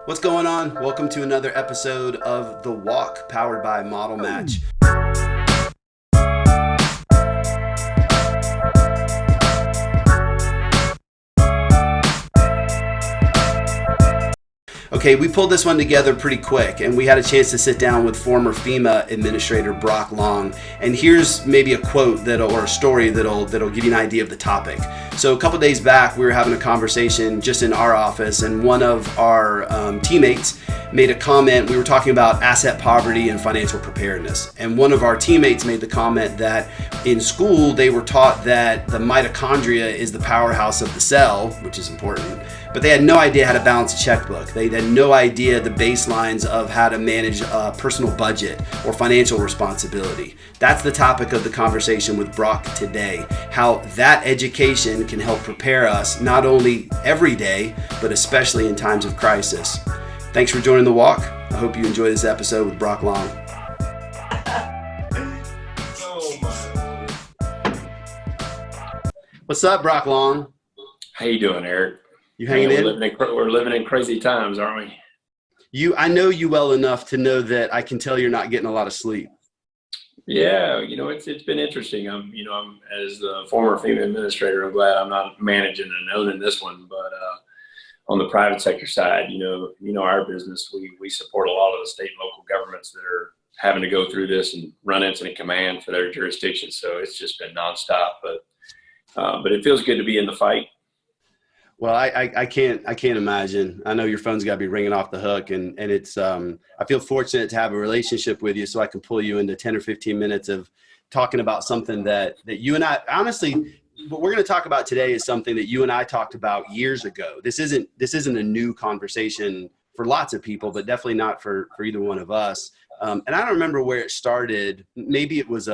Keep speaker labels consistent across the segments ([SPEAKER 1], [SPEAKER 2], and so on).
[SPEAKER 1] What's going on? Welcome to another episode of The Walk, powered by Model Match. Okay, we pulled this one together pretty quick, and we had a chance to sit down with former FEMA Administrator Brock Long. And here's maybe a quote or a story that'll give you an idea of the topic. So a couple days back, we were having a conversation just in our office, and one of our teammates made a comment. We were talking about asset poverty and financial preparedness, and one of our teammates made the comment that in school they were taught that the mitochondria is the powerhouse of the cell, which is important, but they had no idea how to balance a checkbook. They had no idea the baselines of how to manage a personal budget or financial responsibility. That's the topic of the conversation with Brock today, how that education can help prepare us not only every day, but especially in times of crisis. Thanks for joining The Walk. I hope you enjoy this episode with Brock Long.
[SPEAKER 2] Oh my Lord.
[SPEAKER 1] What's up, Brock Long?
[SPEAKER 2] How you doing, Eric?
[SPEAKER 1] You hanging in?
[SPEAKER 2] We're living in crazy times, aren't we?
[SPEAKER 1] I know you well enough to know that I can tell you're not getting a lot of sleep.
[SPEAKER 2] Yeah, it's been interesting. I'm as the former FEMA administrator, I'm glad I'm not managing and owning this one, but on the private sector side, our business, we support a lot of the state and local governments that are having to go through this and run incident command for their jurisdictions. So it's just been nonstop, but it feels good to be in the fight.
[SPEAKER 1] Well, I can't imagine. I know your phone's got to be ringing off the hook, and it's I feel fortunate to have a relationship with you, so I can pull you into 10 or 15 minutes of talking about something that you and I honestly. What we're going to talk about today is something that you and I talked about years ago. This isn't a new conversation for lots of people, but definitely not for either one of us. And I don't remember where it started. Maybe it was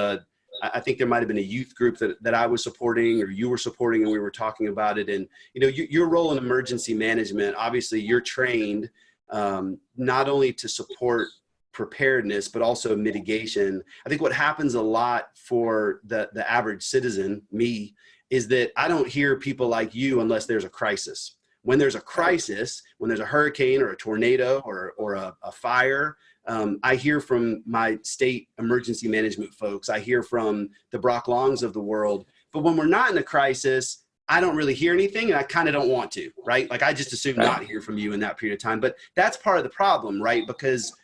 [SPEAKER 1] I think there might've been a youth group that I was supporting or you were supporting, and we were talking about it. And, your role in emergency management, obviously you're trained not only to support preparedness, but also mitigation. I think what happens a lot for the average citizen, me, is that I don't hear people like you unless there's a crisis. When there's a crisis, when there's a hurricane or a tornado or a fire, I hear from my state emergency management folks. I hear from the Brock Longs of the world. But when we're not in a crisis, I don't really hear anything, and I kind of don't want to, right? Like I just assume not hear from you in that period of time. But that's part of the problem, right? Because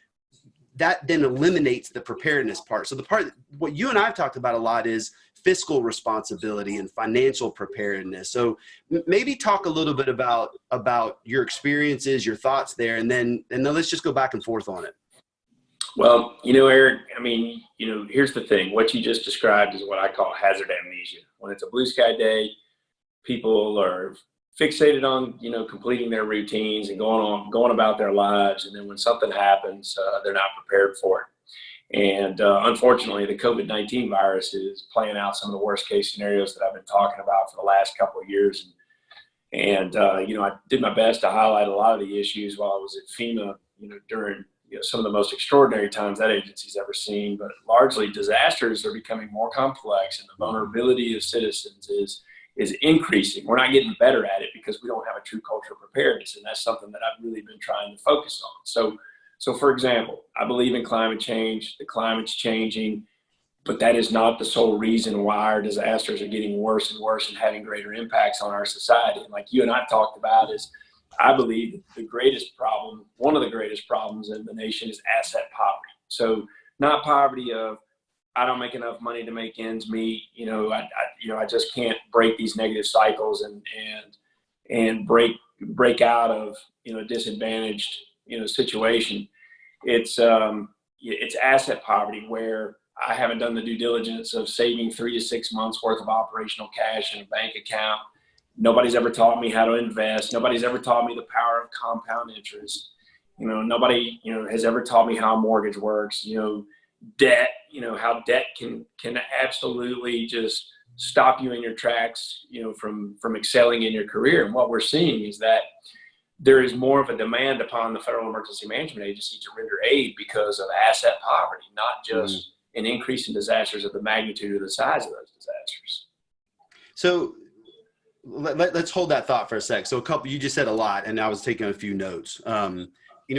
[SPEAKER 1] that then eliminates the preparedness part. So what you and I've talked about a lot is fiscal responsibility and financial preparedness. So maybe talk a little bit about your experiences, your thoughts there, and then let's just go back and forth on it.
[SPEAKER 2] Well, Eric, here's the thing. What you just described is what I call hazard amnesia. When it's a blue sky day, people are fixated on, completing their routines and going about their lives. And then when something happens, they're not prepared for it. And unfortunately, the COVID-19 virus is playing out some of the worst case scenarios that I've been talking about for the last couple of years. And I did my best to highlight a lot of the issues while I was at FEMA, during some of the most extraordinary times that agency's ever seen. But largely, disasters are becoming more complex, and the vulnerability of citizens is increasing. We're not getting better at it because we don't have a true culture of preparedness, and that's something that I've really been trying to focus on. So for example, I believe in climate change. The climate's changing, but that is not the sole reason why our disasters are getting worse and worse and having greater impacts on our society. And like you and I talked about, is I believe one of the greatest problems in the nation is asset poverty. So not poverty of, I don't make enough money to make ends meet. I just can't break these negative cycles and break out of, a disadvantaged, situation. It's asset poverty where I haven't done the due diligence of saving 3 to 6 months worth of operational cash in a bank account. Nobody's ever taught me how to invest. Nobody's ever taught me the power of compound interest. Nobody, has ever taught me how a mortgage works. Debt, how debt can absolutely just stop you in your tracks, from excelling in your career. And what we're seeing is that there is more of a demand upon the Federal Emergency Management Agency to render aid because of asset poverty, not just an increase in disasters of the magnitude or the size of those disasters.
[SPEAKER 1] So let's hold that thought for a sec. So you just said a lot, and I was taking a few notes.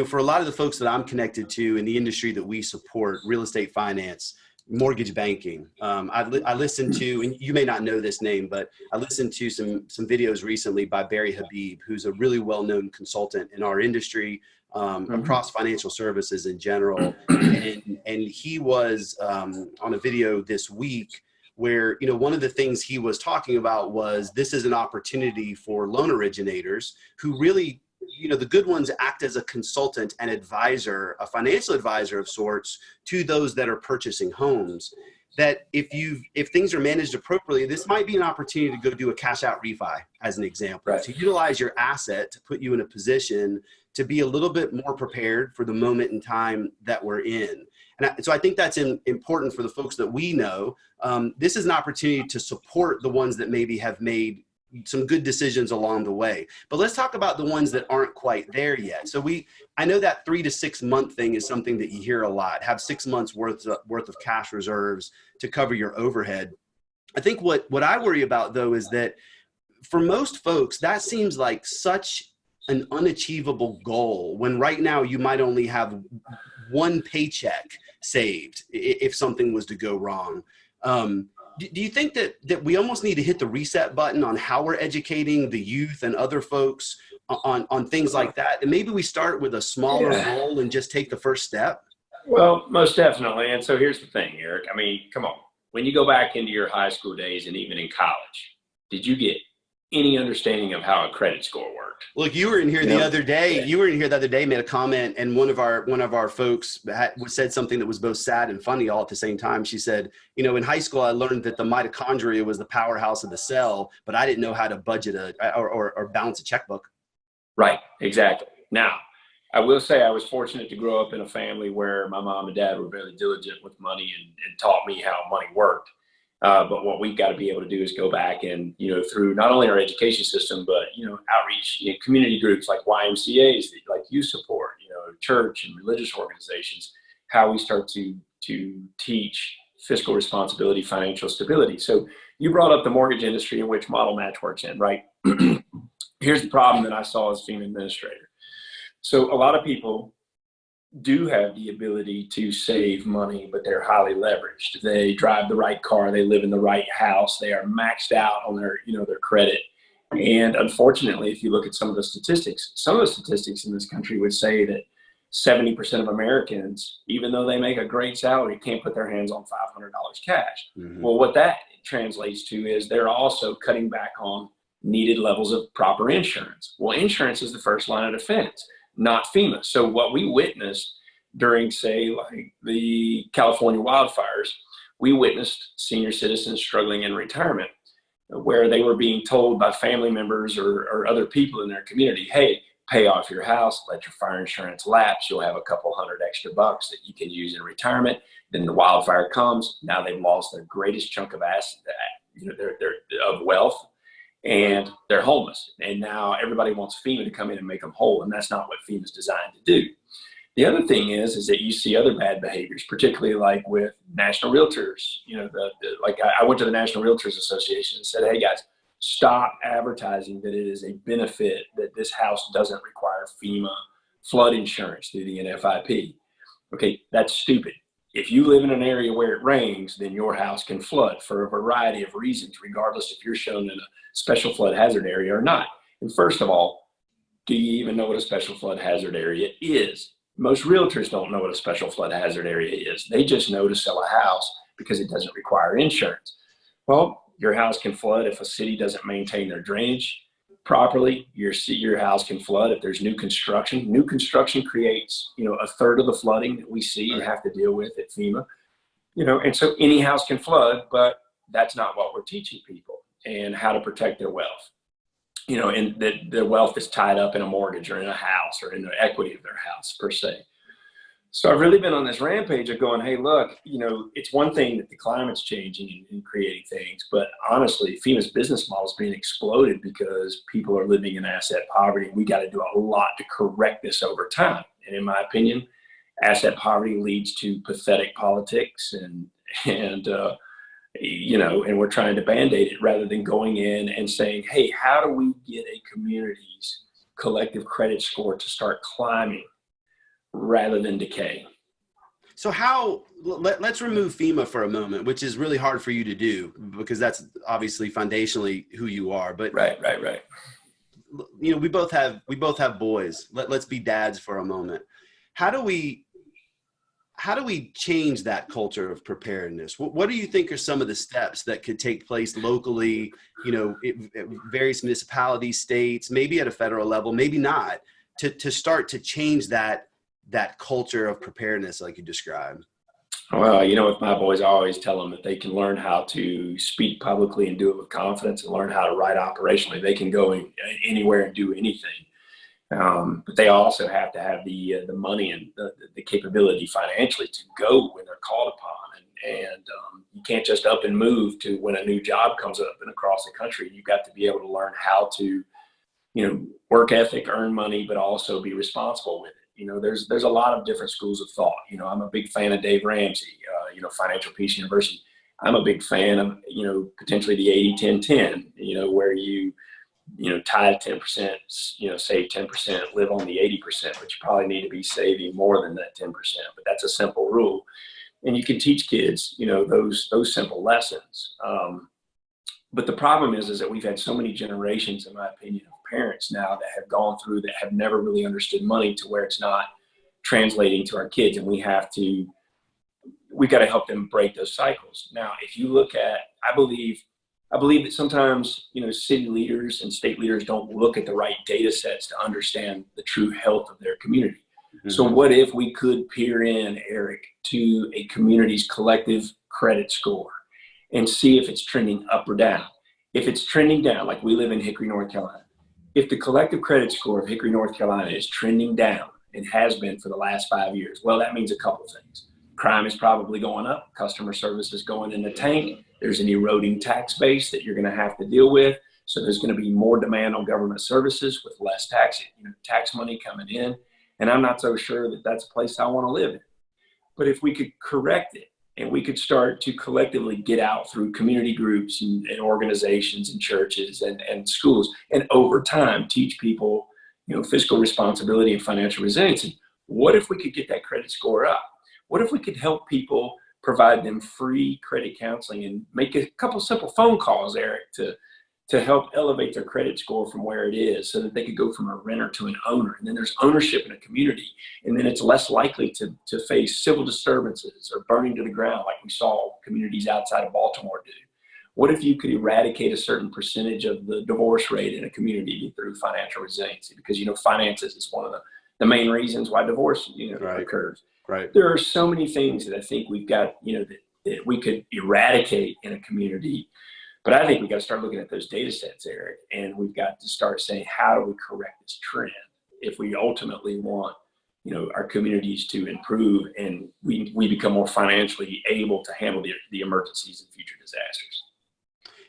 [SPEAKER 1] for a lot of the folks that I'm connected to in the industry that we support, real estate finance, mortgage banking, I listened to, and you may not know this name, but I listened to some videos recently by Barry Habib, who's a really well-known consultant in our industry, across financial services in general. And he was on a video this week where, one of the things he was talking about was this is an opportunity for loan originators who really, the good ones act as a consultant and advisor, a financial advisor of sorts to those that are purchasing homes. That if things are managed appropriately, this might be an opportunity to go do a cash out refi, as an example,
[SPEAKER 2] right,
[SPEAKER 1] to utilize your asset to put you in a position to be a little bit more prepared for the moment in time that we're in. And so I think that's important for the folks that we know. This is an opportunity to support the ones that maybe have made some good decisions along the way. But let's talk about the ones that aren't quite there yet. So I know that 3 to 6 month thing is something that you hear a lot. Have 6 months worth of cash reserves to cover your overhead. I think what I worry about, though, is that for most folks, that seems like such an unachievable goal when right now you might only have one paycheck saved if something was to go wrong. Do you think that we almost need to hit the reset button on how we're educating the youth and other folks on things like that? And maybe we start with a smaller goal and just take the first step?
[SPEAKER 2] Well, most definitely. And so here's the thing, Eric. I mean, come on. When you go back into your high school days and even in college, did you get any understanding of how a credit score worked?
[SPEAKER 1] Look, you were in here the other day. You were in here the other day, made a comment, and one of our folks said something that was both sad and funny all at the same time. She said, in high school, I learned that the mitochondria was the powerhouse of the cell, but I didn't know how to budget or balance a checkbook.
[SPEAKER 2] Right, exactly. Now, I will say I was fortunate to grow up in a family where my mom and dad were very diligent with money and taught me how money worked. But what we've got to be able to do is go back and, through not only our education system, but, outreach, community groups like YMCAs, like you support, church and religious organizations, how we start to teach fiscal responsibility, financial stability. So you brought up the mortgage industry in which Model Match works in, right? Here's the problem that I saw as FEMA administrator. So a lot of people do have the ability to save money, but they're highly leveraged. They drive the right car. They live in the right house. They are maxed out on their credit. And unfortunately, if you look at some of the statistics in this country would say that 70% of Americans, even though they make a great salary, can't put their hands on $500 cash. Mm-hmm. Well, what that translates to is they're also cutting back on needed levels of proper insurance. Well, insurance is the first line of defense, not FEMA. So what we witnessed during, say, like the California wildfires, we witnessed senior citizens struggling in retirement, where they were being told by family members or other people in their community, hey, pay off your house, let your fire insurance lapse, you'll have a couple $100 extra bucks that you can use in retirement. Then the wildfire comes, now they've lost their greatest chunk of assets, of wealth, and they're homeless. And now everybody wants FEMA to come in and make them whole, and that's not what FEMA is designed to do. The other thing is that you see other bad behaviors, particularly like with national realtors. I went to the National Realtors Association and said, hey guys, stop advertising that it is a benefit that this house doesn't require FEMA flood insurance through the NFIP. Okay, that's stupid. If you live in an area where it rains, then your house can flood for a variety of reasons, regardless if you're shown in a special flood hazard area or not. And first of all, do you even know what a special flood hazard area is? Most realtors don't know what a special flood hazard area is. They just know to sell a house because it doesn't require insurance. Well, your house can flood if a city doesn't maintain their drainage properly. Your house can flood if there's new construction. New construction creates, a third of the flooding that we see and have to deal with at FEMA. And so any house can flood, but that's not what we're teaching people, and how to protect their wealth. And that their wealth is tied up in a mortgage or in a house or in the equity of their house per se. So I've really been on this rampage of going, hey, look, it's one thing that the climate's changing and creating things, but honestly, FEMA's business model is being exploded because people are living in asset poverty. We got to do a lot to correct this over time. And in my opinion, asset poverty leads to pathetic politics and we're trying to Band-Aid it rather than going in and saying, hey, how do we get a community's collective credit score to start climbing? rather than decay.
[SPEAKER 1] So let's remove FEMA for a moment, which is really hard for you to do because that's obviously foundationally who you are. But
[SPEAKER 2] right.
[SPEAKER 1] You know, we both have boys. Let's be dads for a moment. How do we change that culture of preparedness? What do you think are some of the steps that could take place locally, you know, various municipalities, states, maybe at a federal level, maybe not, to start to change that culture of preparedness like you described?
[SPEAKER 2] Well, you know, with my boys, I always tell them that they can learn how to speak publicly and do it with confidence and learn how to write operationally. They can go anywhere and do anything. But they also have to have the money and the capability financially to go when they're called upon. And you can't just up and move to when a new job comes up and across the country. You've got to be able to learn how to, you know, work ethic, earn money, but also be responsible with it. You know, there's a lot of different schools of thought. You know, I'm a big fan of Dave Ramsey, you know, Financial Peace University. I'm a big fan of, you know, potentially the 80-10-10, you know, where you tithe 10%, you know, save 10%, live on the 80%, but you probably need to be saving more than that 10%. But that's a simple rule. And you can teach kids, you know, those simple lessons. But the problem is that we've had so many generations, in my opinion, of parents now that have gone through that have never really understood money to where it's not translating to our kids. And we got to help them break those cycles. Now, if you look at, I believe that sometimes, you know, city leaders and state leaders don't look at the right data sets to understand the true health of their community. Mm-hmm. So what if we could peer in, Eric, to a community's collective credit score and see if it's trending up or down? If it's trending down, like we live in Hickory, North Carolina, if the collective credit score of Hickory, North Carolina is trending down and has been for the last 5 years, well, that means a couple of things. Crime is probably going up. Customer service is going in the tank. There's an eroding tax base that you're going to have to deal with. So there's going to be more demand on government services with less tax money coming in. And I'm not so sure that that's a place I want to live in. But if we could correct it and we could start to collectively get out through community groups and organizations and churches and schools, and over time teach people, you know, fiscal responsibility and financial resiliency, what if we could get that credit score up? What if we could help people, provide them free credit counseling and make a couple simple phone calls, Eric, to help elevate their credit score from where it is so that they could go from a renter to an owner. And then there's ownership in a community. And then it's less likely to face civil disturbances or burning to the ground like we saw communities outside of Baltimore do. What if you could eradicate a certain percentage of the divorce rate in a community through financial resiliency? Because, you know, finances is one of the main reasons why divorce, you know, right. occurs.
[SPEAKER 1] Right.
[SPEAKER 2] There are so many things that I think we've got, you know, that we could eradicate in a community. But I think we got to start looking at those data sets, Eric, and we've got to start saying, how do we correct this trend if we ultimately want, you know, our communities to improve and we become more financially able to handle the emergencies and future disasters?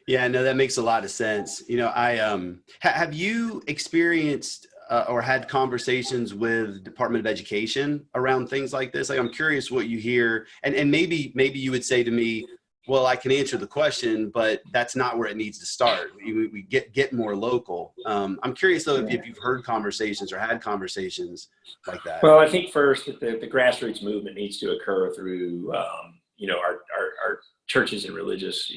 [SPEAKER 1] Yeah, no, that makes a lot of sense. You know, have you experienced or had conversations with Department of Education around things like this? Like, I'm curious what you hear, and maybe you would say to me, well, I can answer the question, but that's not where it needs to start. We get more local. I'm curious though if you've heard conversations or had conversations like that.
[SPEAKER 2] Well, I think first that the grassroots movement needs to occur through you know, our churches and religious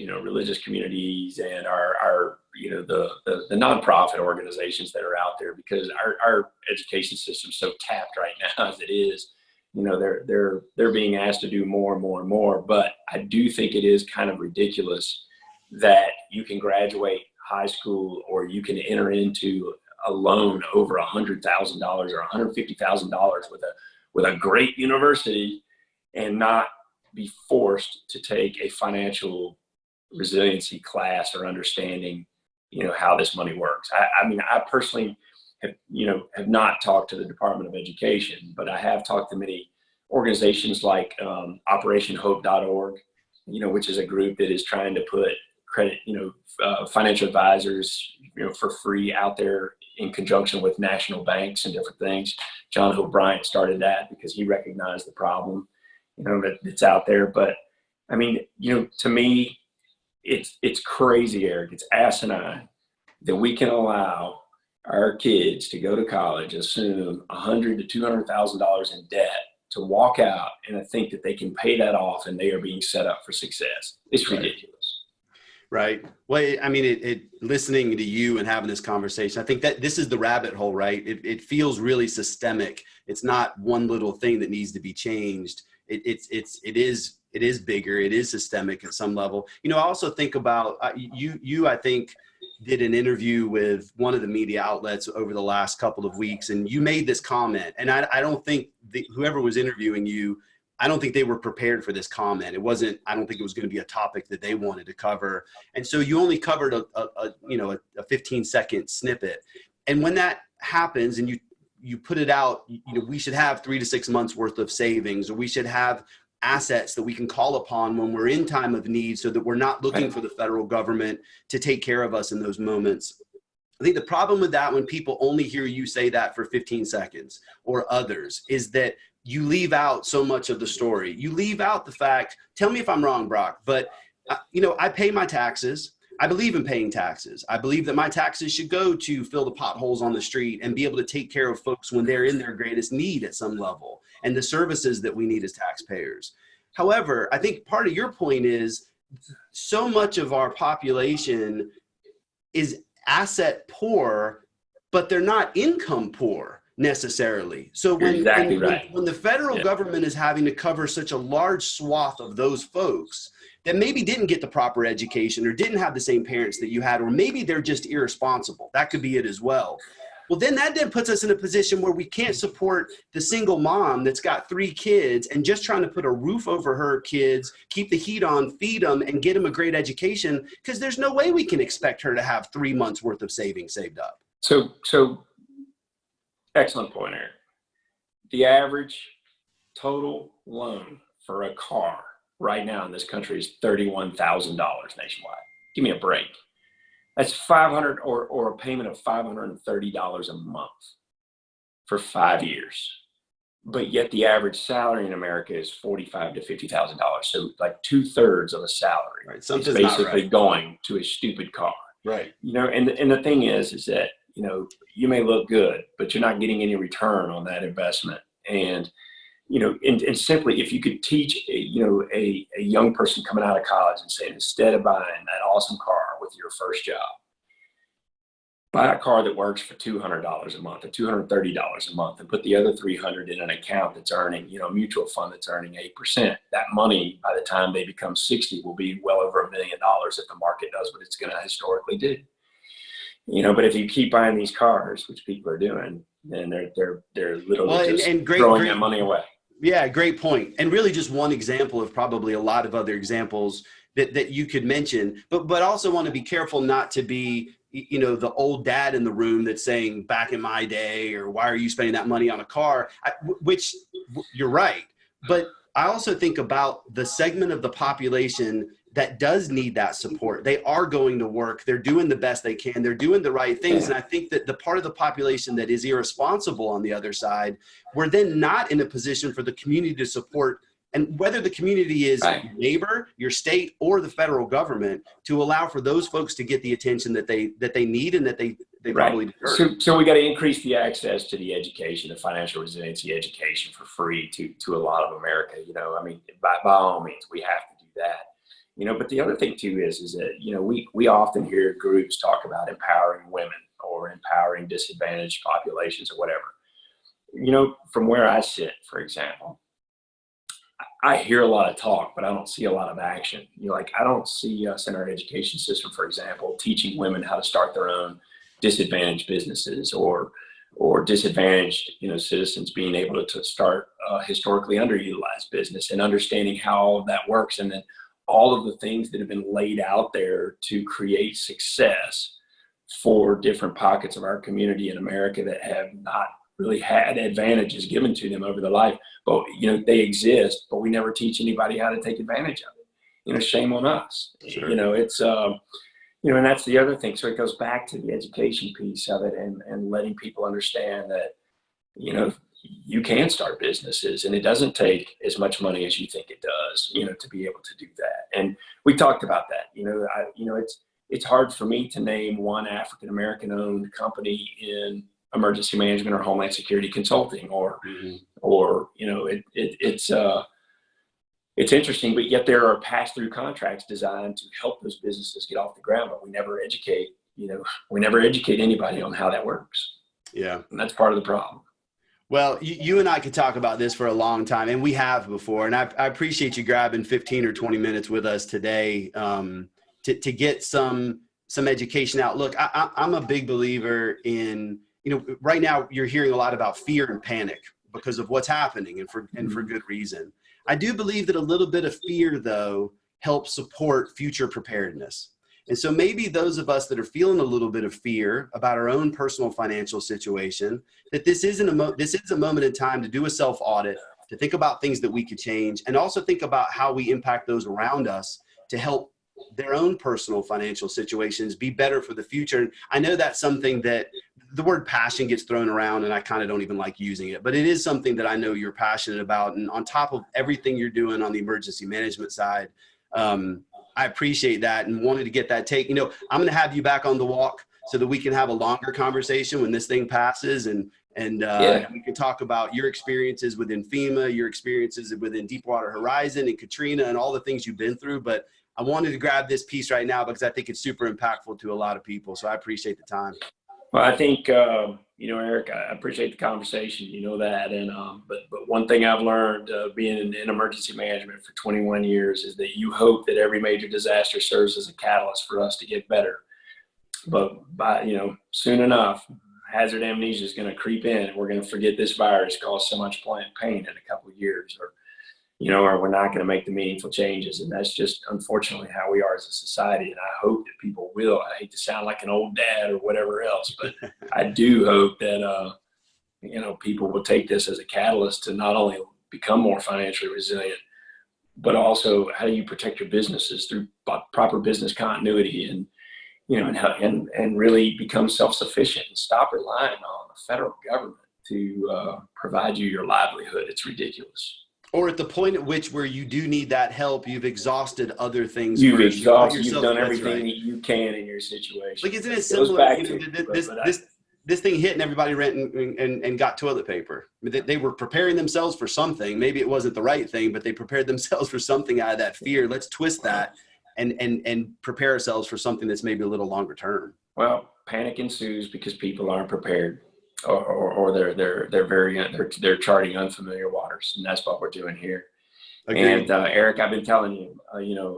[SPEAKER 2] communities and our you know, the nonprofit organizations that are out there, because our education system's so tapped right now as it is. You know, they're being asked to do more and more and more. But I do think it is kind of ridiculous that you can graduate high school or you can enter into a loan over $100,000 or $150,000 with a great university and not be forced to take a financial resiliency class or understanding, you know, how this money works. I mean, I personally have not talked to the Department of Education, but I have talked to many organizations like OperationHope.org, you know, which is a group that is trying to put credit, you know, financial advisors, you know, for free out there in conjunction with national banks and different things. John Hope Bryant started that because he recognized the problem, you know, that's out there. But I mean, you know, to me, it's crazy, Eric. It's asinine that we can allow our kids to go to college assume $100,000 to $200,000 in debt to walk out and think that they can pay that off and they are being set up for success. It's ridiculous.
[SPEAKER 1] Right. Well, I mean, listening to you and having this conversation, I think that this is the rabbit hole, right? It feels really systemic. It's not one little thing that needs to be changed. It is bigger. It is systemic at some level. You know, I also think about you, I think, did an interview with one of the media outlets over the last couple of weeks, and you made this comment. And I don't think whoever was interviewing you, I don't think they were prepared for this comment. It wasn't, I don't think it was going to be a topic that they wanted to cover. And so you only covered a 15-second snippet. And when that happens and you put it out, we should have 3 to 6 months worth of savings, or we should have assets that we can call upon when we're in time of need, so that we're not looking for the federal government to take care of us in those moments. I think the problem with that, when people only hear you say that for 15 seconds or others, is that you leave out so much of the story. You leave out the fact, tell me if I'm wrong, Brock, but I pay my taxes. I believe in paying taxes. I believe that my taxes should go to fill the potholes on the street and be able to take care of folks when they're in their greatest need at some level, and the services that we need as taxpayers. However, I think part of your point is so much of our population is asset poor, but they're not income poor necessarily. So when the federal government is having to cover such a large swath of those folks that maybe didn't get the proper education or didn't have the same parents that you had, or maybe they're just irresponsible, that could be it as well. Well, then that puts us in a position where we can't support the single mom that's got 3 kids and just trying to put a roof over her kids, keep the heat on, feed them, and get them a great education, because there's no way we can expect her to have 3 months worth of savings saved up.
[SPEAKER 2] So excellent point, Eric. The average total loan for a car right now in this country is $31,000 nationwide. Give me a break. That's $500 or a payment of $530 a month for 5 years. But yet the average salary in America is $45,000 to $50,000. So like 2/3 of a salary is basically going to a stupid car.
[SPEAKER 1] Right.
[SPEAKER 2] And the thing is that, you may look good, but you're not getting any return on that investment. And, and simply, if you could teach, a young person coming out of college and saying, instead of buying that awesome car with your first job, buy a car that works for $200 a month or $230 a month, and put the other $300 in an account that's earning, a mutual fund that's earning 8%. That money, by the time they become 60, will be well over $1 million if the market does what it's going to historically do. But if you keep buying these cars, which people are doing, then they're literally throwing that money away.
[SPEAKER 1] Yeah, great point. And really just one example of probably a lot of other examples that you could mention, but also want to be careful not to be, the old dad in the room that's saying, back in my day, or why are you spending that money on a car? Which you're right. But I also think about the segment of the population that does need that support. They are going to work. They're doing the best they can. They're doing the right things. And I think that the part of the population that is irresponsible on the other side, we're then not in a position for the community to support, and whether the community is your neighbor, your state, or the federal government, to allow for those folks to get the attention that they need and that they probably deserve.
[SPEAKER 2] So we got to increase the access to the education, the financial resiliency education for free to a lot of America. By all means, we have to do that. But the other thing too is that, we often hear groups talk about empowering women or empowering disadvantaged populations or whatever. From where I sit, for example, I hear a lot of talk, but I don't see a lot of action. I don't see us in our education system, for example, teaching women how to start their own disadvantaged businesses, or disadvantaged, citizens being able to start a historically underutilized business, and understanding how all of that works. And then all of the things that have been laid out there to create success for different pockets of our community in America that have not really had advantages given to them over their life. But, they exist, but we never teach anybody how to take advantage of it. Shame on us.
[SPEAKER 1] Sure.
[SPEAKER 2] It's, and that's the other thing. So it goes back to the education piece of it, and letting people understand that, you can start businesses, and it doesn't take as much money as you think it does, to be able to do that. And we talked about that. it's hard for me to name one African-American owned company in emergency management or homeland security consulting, or, it's interesting, but yet there are pass-through contracts designed to help those businesses get off the ground, but we never educate anybody on how that works.
[SPEAKER 1] Yeah.
[SPEAKER 2] And that's part of the problem.
[SPEAKER 1] Well, you and I could talk about this for a long time, and we have before. And I appreciate you grabbing 15 or 20 minutes with us today to get some education out. Look, I'm a big believer in, right now you're hearing a lot about fear and panic because of what's happening, and for good reason. I do believe that a little bit of fear, though, helps support future preparedness. And so maybe those of us that are feeling a little bit of fear about our own personal financial situation, that this is a moment in time to do a self-audit, to think about things that we could change, and also think about how we impact those around us to help their own personal financial situations be better for the future. And I know that's something that the word passion gets thrown around, and I kind of don't even like using it, but it is something that I know you're passionate about. And on top of everything you're doing on the emergency management side, I appreciate that and wanted to get that take. I'm going to have you back on the walk so that we can have a longer conversation when this thing passes, and we can talk about your experiences within FEMA, your experiences within Deepwater Horizon and Katrina and all the things you've been through. But I wanted to grab this piece right now because I think it's super impactful to a lot of people. So I appreciate the time.
[SPEAKER 2] Well, I think, Eric, I appreciate the conversation, that. And, but one thing I've learned being in emergency management for 21 years is that you hope that every major disaster serves as a catalyst for us to get better. But soon enough, hazard amnesia is going to creep in, and we're going to forget this virus caused so much pain in a couple of years, or we're not going to make the meaningful changes. And that's just unfortunately how we are as a society. And I hope that people will. I hate to sound like an old dad or whatever else, but I do hope that, people will take this as a catalyst to not only become more financially resilient, but also how do you protect your businesses through proper business continuity, and, and really become self-sufficient and stop relying on the federal government to provide you your livelihood. It's ridiculous.
[SPEAKER 1] Or at the point at which where you do need that help, you've exhausted other things.
[SPEAKER 2] You've done everything that you can in your situation.
[SPEAKER 1] Like, isn't it similar? This thing hit and everybody ran and got toilet paper. I mean, they were preparing themselves for something. Maybe it wasn't the right thing, but they prepared themselves for something out of that fear. Let's twist that and prepare ourselves for something that's maybe a little longer term.
[SPEAKER 2] Well, panic ensues because people aren't prepared. Or they're charting unfamiliar waters, and that's what we're doing here. Agreed. And Eric, I've been telling you,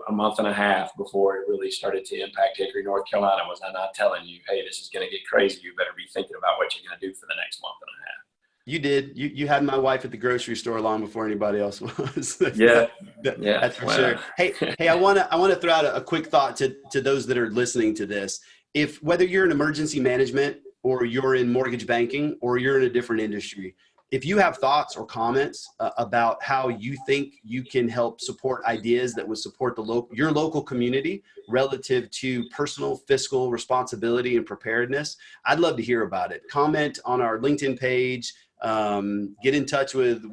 [SPEAKER 2] a month and a half before it really started to impact Hickory, North Carolina, was I not telling you, hey, this is going to get crazy. You better be thinking about what you're going to do for the next month and a half.
[SPEAKER 1] You did. You had my wife at the grocery store long before anybody else was.
[SPEAKER 2] Yeah,
[SPEAKER 1] that's for sure. Hey, I want to throw out a quick thought to those that are listening to this. If whether you're in emergency management, or you're in mortgage banking, or you're in a different industry, if you have thoughts or comments about how you think you can help support ideas that would support your local community relative to personal fiscal responsibility and preparedness, I'd love to hear about it. Comment on our LinkedIn page. Get in touch with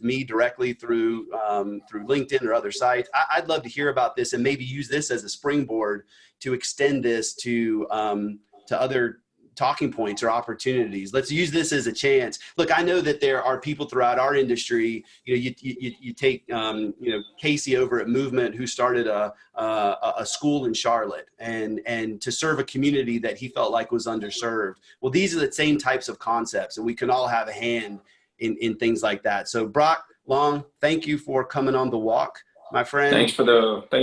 [SPEAKER 1] me directly through LinkedIn or other sites. I'd love to hear about this and maybe use this as a springboard to extend this to other talking points or opportunities. Let's use this as a chance. Look, I know that there are people throughout our industry. You take Casey over at Movement, who started a school in Charlotte and to serve a community that he felt like was underserved. Well, these are the same types of concepts, and we can all have a hand in things like that. So Brock Long, thank you for coming on the walk, my friend.
[SPEAKER 2] Thanks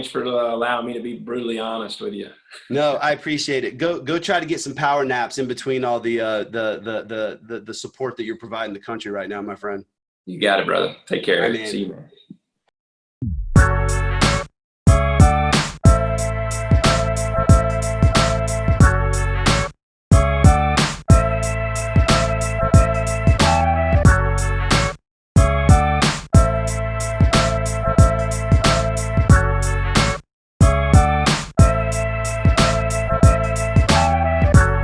[SPEAKER 2] for allowing me to be brutally honest with you.
[SPEAKER 1] No, I appreciate it. Go try to get some power naps in between all the support that you're providing the country right now, my friend.
[SPEAKER 2] You got it, brother. Take care. See you, man.